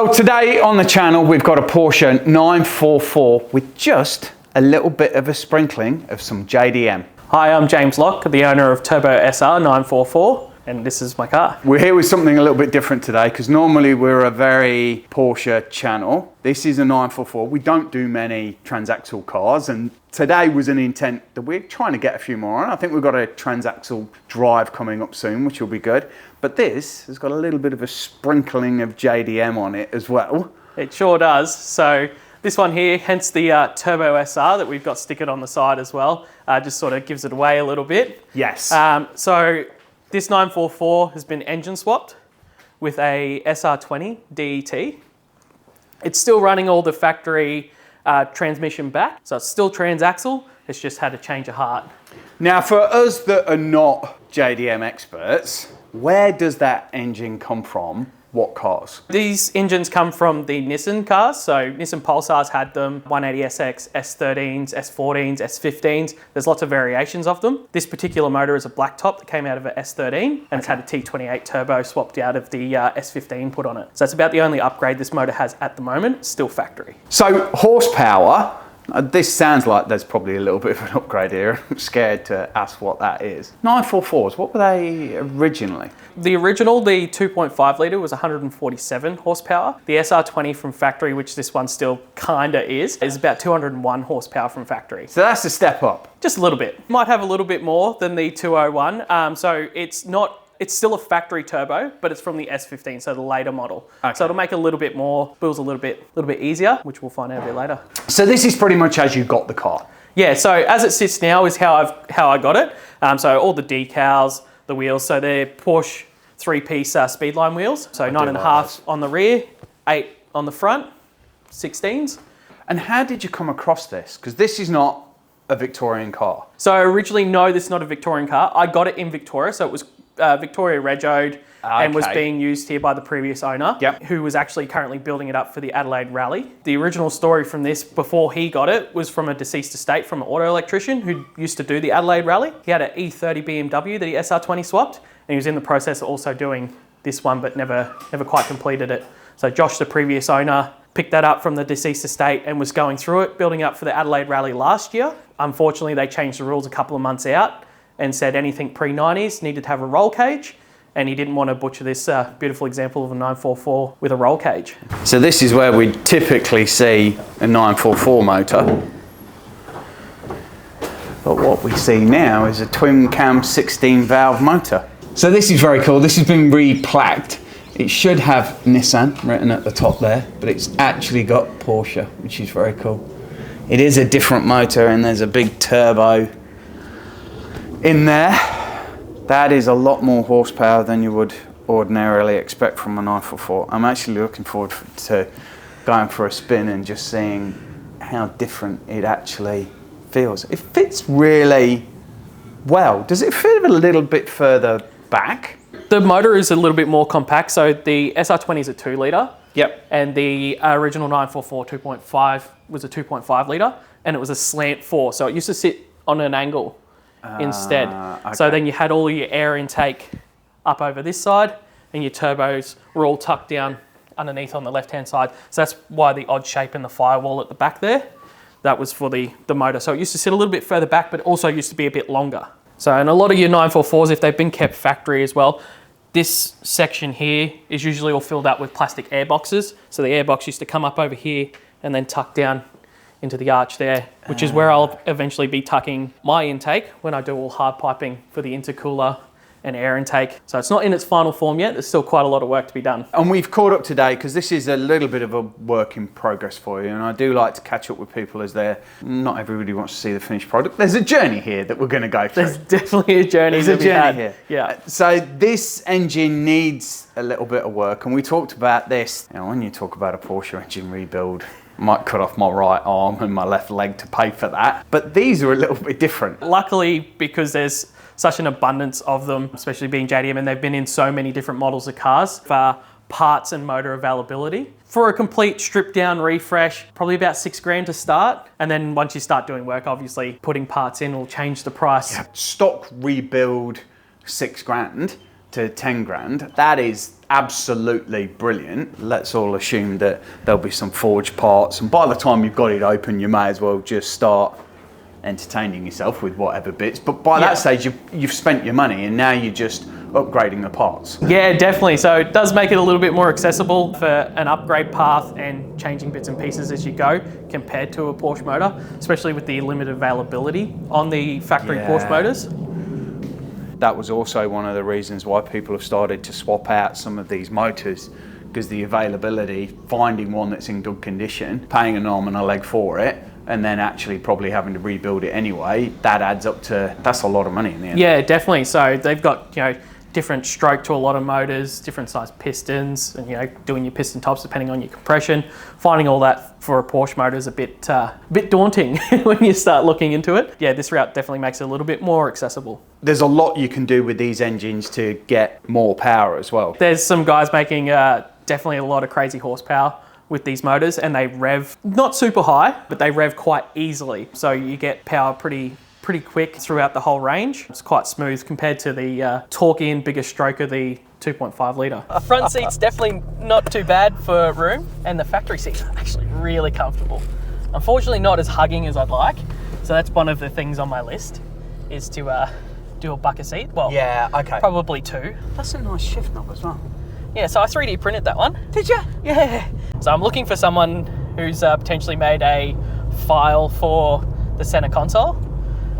Well, today on the channel, we've got a Porsche 944 with just a little bit of a sprinkling of some JDM. Hi, I'm James Locke, the owner of Turbo SR 944, and this is my car. We're here with something a little bit different today because normally we're a very Porsche channel. This is a 944. We don't do many transaxle cars, and today was an intent that we're trying to get a few more on. I think we've got a transaxle drive coming up soon, which will be good. But this has got a little bit of a sprinkling of JDM on it as well. It sure does. So this one here, hence the Turbo SR that we've got stickered on the side as well, just sort of gives it away a little bit. Yes. So this 944 has been engine swapped with a SR20DET. It's still running all the factory transmission back, so it's still transaxle, it's just had a change of heart. Now, for us that are not JDM experts, where does that engine come from? What cars? These engines come from the Nissan cars. So Nissan Pulsars had them, 180SX, S13s, S14s, S15s. There's lots of variations of them. This particular motor is a black top that came out of an S13 and it's had a T28 turbo swapped out of the S15 put on it. So that's about the only upgrade this motor has at the moment, still factory. So horsepower, this sounds like there's probably a little bit of an upgrade here. I'm scared to ask what that is. 944s, what were they originally? The original, the 2.5 litre, was 147 horsepower. The SR20 from factory, which this one still kinda is about 201 horsepower from factory. So that's a step up. Just a little bit. Might have a little bit more than the 201. So it's still a factory turbo, but it's from the S15, so the later model. Okay. So it'll make a little bit more, wheels a little bit easier, which we'll find out a bit later. So this is pretty much as you got the car? Yeah, so as it sits now is how I got it. So all the decals, the wheels, so they're Porsche three-piece Speedline wheels. So 9.5 on the rear, 8 on the front, 16s. And how did you come across this? Because this is not a Victorian car. So originally, no, this is not a Victorian car. I got it in Victoria, so it was Victoria regoed and was being used here by the previous owner, who was actually currently building it up for the Adelaide Rally. The original story from this, before he got it, was from a deceased estate from an auto electrician who used to do the Adelaide Rally. He had an E30 BMW that he SR20 swapped, and he was in the process of also doing this one, but never quite completed it. So Josh, the previous owner, picked that up from the deceased estate and was going through it, building up for the Adelaide Rally last year. Unfortunately, they changed the rules a couple of months out and said anything pre-90s needed to have a roll cage, and he didn't want to butcher this beautiful example of a 944 with a roll cage. So this is where we typically see a 944 motor, but what we see now is a twin cam 16 valve motor. So this is very cool. This has been re-plaqued. It should have Nissan written at the top there, but it's actually got Porsche, which is very cool. It is a different motor and there's a big turbo in there. That is a lot more horsepower than you would ordinarily expect from a 944. I'm actually looking forward to going for a spin and just seeing how different it actually feels. It fits really well. Does it fit a little bit further back? The motor is a little bit more compact. So the SR20 is a 2 litre. Yep. And the original 944 2.5 was a 2.5 litre, and it was a slant 4. So it used to sit on an angle instead. Okay. So then you had all your air intake up over this side, and your turbos were all tucked down underneath on the left-hand side. So that's why the odd shape in the firewall at the back there. That was for the motor. So it used to sit a little bit further back, but also used to be a bit longer. So, and a lot of your 944s, if they've been kept factory as well, this section here is usually all filled up with plastic air boxes. So the airbox used to come up over here and then tuck down into the arch there, which is where I'll eventually be tucking my intake when I do all hard piping for the intercooler and air intake. So it's not in its final form yet. There's still quite a lot of work to be done. And we've caught up today because this is a little bit of a work in progress for you. And I do like to catch up with people as not everybody wants to see the finished product. There's a journey here that we're going to go through. There's definitely a journey. There's a journey here. Yeah. So this engine needs a little bit of work. And we talked about this. You know, when you talk about a Porsche engine rebuild, I might cut off my right arm and my left leg to pay for that. But these are a little bit different. Luckily, because there's such an abundance of them, especially being JDM, and they've been in so many different models of cars, for parts and motor availability. For a complete stripped down refresh, probably about $6,000 to start. And then once you start doing work, obviously putting parts in will change the price. Yeah. Stock rebuild $6,000. to 10 grand. That is absolutely brilliant. Let's all assume that there'll be some forged parts, and by the time you've got it open, you may as well just start entertaining yourself with whatever bits. But by that stage, you've spent your money, and now you're just upgrading the parts. Yeah, definitely. So it does make it a little bit more accessible for an upgrade path and changing bits and pieces as you go compared to a Porsche motor, especially with the limited availability on the factory Porsche motors. That was also one of the reasons why people have started to swap out some of these motors, because the availability, finding one that's in good condition, paying an arm and a leg for it, and then actually probably having to rebuild it anyway, that adds up to, that's a lot of money in the end. Yeah, definitely. So they've got, different stroke to a lot of motors, different size pistons, and doing your piston tops depending on your compression. Finding all that for a Porsche motor is a bit daunting when you start looking into it. Yeah, this route definitely makes it a little bit more accessible. There's a lot you can do with these engines to get more power as well. There's some guys making definitely a lot of crazy horsepower with these motors, and they rev not super high, but they rev quite easily. So you get power pretty quick throughout the whole range. It's quite smooth compared to the torque-in, bigger stroke of the 2.5 litre. Front seat's definitely not too bad for room, and the factory seats are actually really comfortable. Unfortunately, not as hugging as I'd like, so that's one of the things on my list, is to do a bucket seat. Well, yeah, okay. Probably 2. That's a nice shift knob as well. Yeah, so I 3D printed that one. Did you? Yeah. So I'm looking for someone who's potentially made a file for the center console.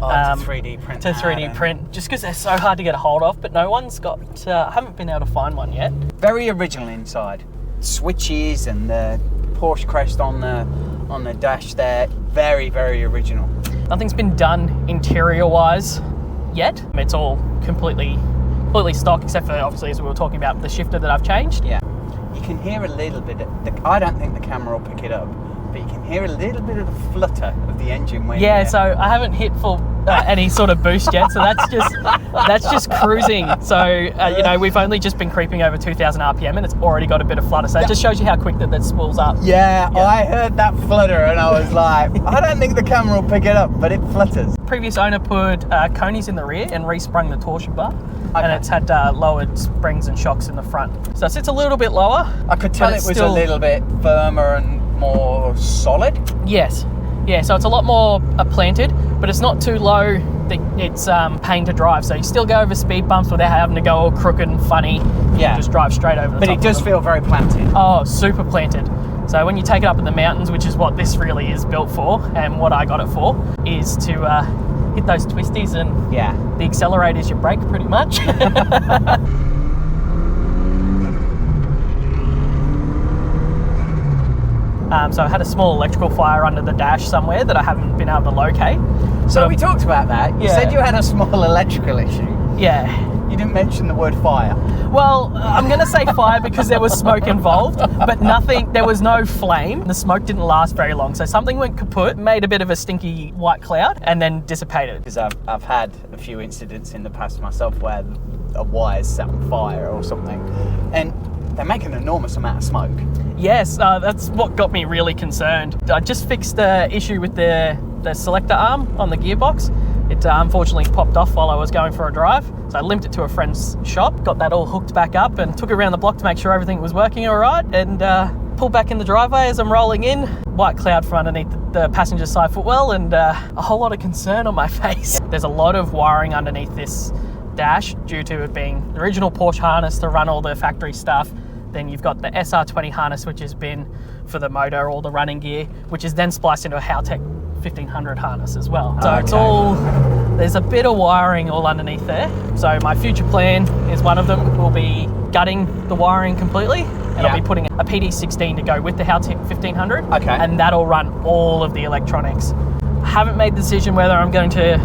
To 3D print. To 3D print, just because they're so hard to get a hold of, but no one's got, I haven't been able to find one yet. Very original inside. Switches and the Porsche crest on the dash there, very, very original. Nothing's been done interior-wise yet. It's all completely stock, except for obviously, as we were talking about, the shifter that I've changed. Yeah. You can hear a little bit, I don't think the camera will pick it up, but you can hear a little bit of the flutter of the engine when so I haven't hit full any sort of boost yet, so that's just cruising. So we've only just been creeping over 2,000 RPM, and it's already got a bit of flutter. So it just shows you how quick that spools up. Yeah, I heard that flutter, and I was like, I don't think the camera will pick it up, but it flutters. Previous owner put conies in the rear and resprung the torsion bar. Okay. And it's had lowered springs and shocks in the front. So it sits a little bit lower. I could tell it was a little bit firmer and more solid. Yes. Yeah, so it's a lot more planted, but it's not too low that it's pain to drive. So you still go over speed bumps without having to go all crooked and funny. Yeah. You just drive straight over the top. But it does feel very planted. Oh, super planted. So when you take it up in the mountains, which is what this really is built for, and what I got it for, is to hit those twisties, and the accelerator is your brake pretty much. So I had a small electrical fire under the dash somewhere that I haven't been able to locate. So we talked about that. You said you had a small electrical issue. Yeah. You didn't mention the word fire. Well, I'm going to say fire because there was smoke involved, but there was no flame. The smoke didn't last very long. So something went kaput, made a bit of a stinky white cloud, and then dissipated. Because I've had a few incidents in the past myself where a wire's set on fire or something, and they make an enormous amount of smoke. Yes, that's what got me really concerned. I just fixed the issue with the selector arm on the gearbox. It unfortunately popped off while I was going for a drive. So I limped it to a friend's shop, got that all hooked back up, and took it around the block to make sure everything was working all right, and pulled back in the driveway as I'm rolling in. White cloud from underneath the passenger side footwell, and a whole lot of concern on my face. There's a lot of wiring underneath this dash due to it being the original Porsche harness to run all the factory stuff. Then you've got the SR20 harness, which has been for the motor, all the running gear, which is then spliced into a Haltech 1500 harness as well. So it's all, there's a bit of wiring all underneath there. So my future plan is one of them will be gutting the wiring completely, and I'll be putting a PD16 to go with the Haltech 1500, and that'll run all of the electronics. I haven't made the decision whether I'm going to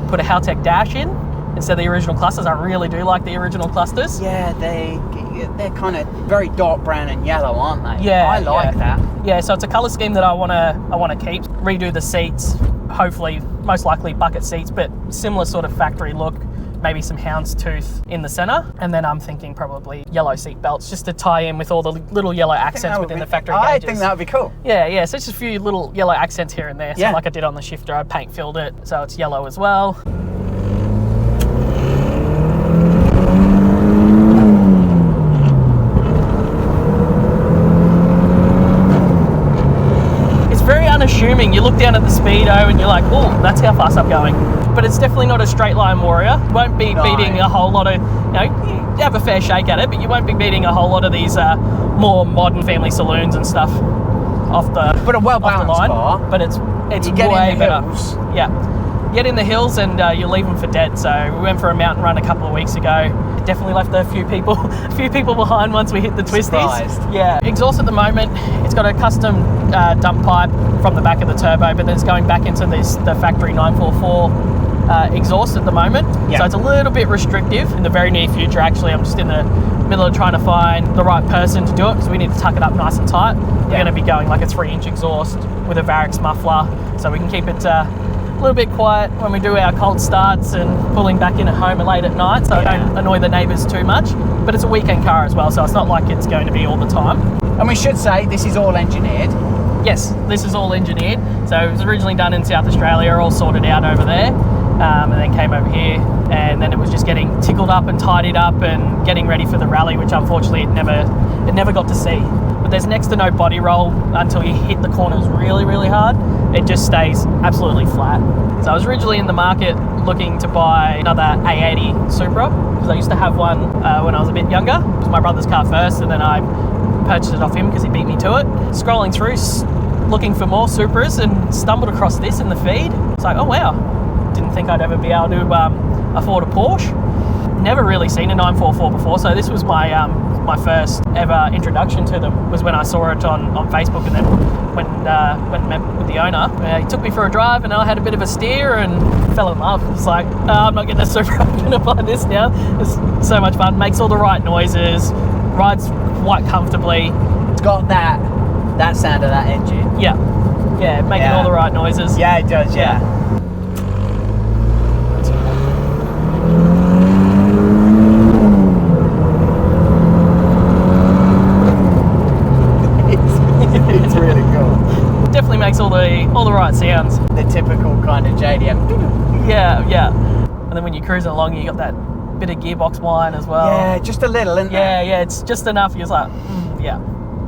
put a Haltech dash in instead of the original clusters. I really do like the original clusters. Yeah, they're kind of very dark brown and yellow, aren't they? Yeah, I like that. Yeah, so it's a colour scheme that I want to keep. Redo the seats, hopefully, most likely bucket seats, but similar sort of factory look. Maybe some houndstooth in the centre, and then I'm thinking probably yellow seat belts just to tie in with all the little yellow accents within the factory gauges. I think that would be cool. Yeah, so it's just a few little yellow accents here and there. So like I did on the shifter, I paint filled it, so it's yellow as well. zooming. You look down at the speedo and you're like, oh, that's how fast I'm going. But it's definitely not a straight line warrior. You won't be beating a whole lot of, you know, you have a fair shake at it, but you won't be beating a whole lot of these more modern family saloons and stuff off the But a well-balanced car. But it's you get way in the better. hills. Yeah. Get in the hills and you leave them for dead. So we went for a mountain run a couple of weeks ago. Definitely left a few people behind once we hit the twisties. Surprised. Yeah. Exhaust at the moment, it's got a custom dump pipe from the back of the turbo, but then it's going back into the factory 944 exhaust at the moment. Yeah. So it's a little bit restrictive. In the very near future, actually, I'm just in the middle of trying to find the right person to do it because we need to tuck it up nice and tight. We're going to be going like a 3-inch exhaust with a Varex muffler, so we can keep it a little bit quiet when we do our cold starts and pulling back in at home late at night, so I don't annoy the neighbours too much. But it's a weekend car as well, so it's not like it's going to be all the time. And we should say this is all engineered. Yes, this is all engineered. So it was originally done in South Australia, all sorted out over there, and then came over here, and then it was just getting tickled up and tidied up and getting ready for the rally, which unfortunately it never got to see. But there's next to no body roll until you hit the corners really, really hard. It just stays absolutely flat. So I was originally in the market looking to buy another A80 Supra, because I used to have one when I was a bit younger. It was my brother's car first, and then I purchased it off him because he beat me to it. Scrolling through, looking for more Supras, and stumbled across this in the feed. It's like, oh wow, didn't think I'd ever be able to afford a Porsche. Never really seen a 944 before, so this was my my first ever introduction to them, was when I saw it on Facebook, and then went and met with the owner. He took me for a drive, and I had a bit of a steer and fell in love. It's like, I'm not getting a Supra, I'm going to buy this now. It's so much fun, makes all the right noises, rides quite comfortably. It's got that sound of that engine. Yeah, making all the right noises. Yeah, it does, yeah. It's really cool. Definitely makes all the right sounds. The typical kind of JDM. Yeah. And then when you're cruising along, you got that bit of gearbox whine as well. Yeah, just a little, isn't there? Yeah, it's just enough. You're just like, yeah.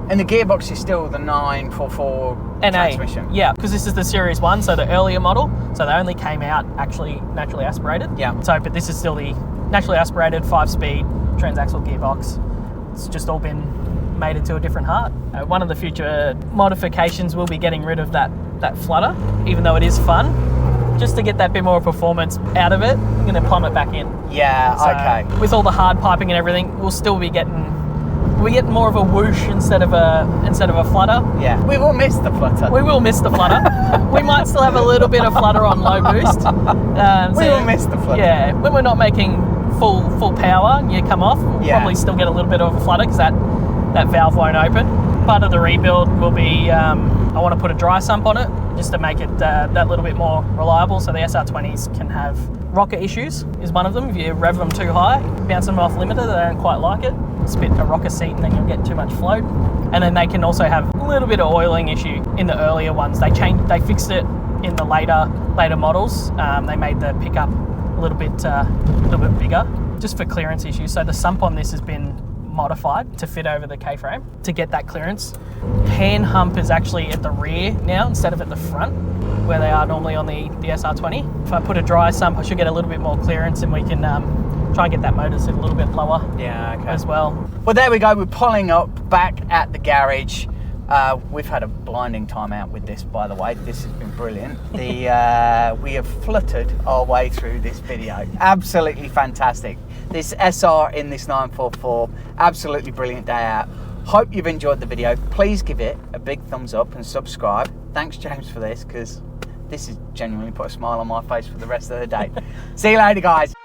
And the gearbox is still the 944 NA. transmission. Yeah, because this is the Series 1, so the earlier model. So they only came out actually naturally aspirated. Yeah. So, but this is still the naturally aspirated 5-speed transaxle gearbox. It's just all been made into a different heart. One of the future modifications will be getting rid of that flutter, even though it is fun. Just to get that bit more performance out of it, I'm going to plumb it back in. Yeah, So okay. with all the hard piping and everything, we'll still be getting more of a whoosh instead of a flutter. Yeah, we will miss the flutter. We will miss the flutter. We might still have a little bit of flutter on low boost. We will miss the flutter. Yeah, when we're not making full power and you come off, we'll probably still get a little bit of a flutter because that valve won't open. Part of the rebuild will be, I want to put a dry sump on it just to make it that little bit more reliable, so the SR20s can have rocker issues is one of them. If you rev them too high, bounce them off limiter, they don't quite like it. Spit a rocker seat and then you'll get too much float. And then they can also have a little bit of oiling issue in the earlier ones. They fixed it in the later models. They made the pickup a little bit bigger, just for clearance issues. So the sump on this has been modified to fit over the K-frame to get that clearance. Hand hump is actually at the rear now instead of at the front, where they are normally on the SR20. If I put a dry sump, I should get a little bit more clearance, and we can try and get that motor sit a little bit lower. Yeah, okay. As well. Well, there we go. We're pulling up back at the garage. We've had a blinding time out with this, by the way. This has been brilliant. We have fluttered our way through this video. Absolutely fantastic. This SR in this 944, absolutely brilliant day out. Hope you've enjoyed the video. Please give it a big thumbs up and subscribe. Thanks, James, for this, because this has genuinely put a smile on my face for the rest of the day. See you later, guys.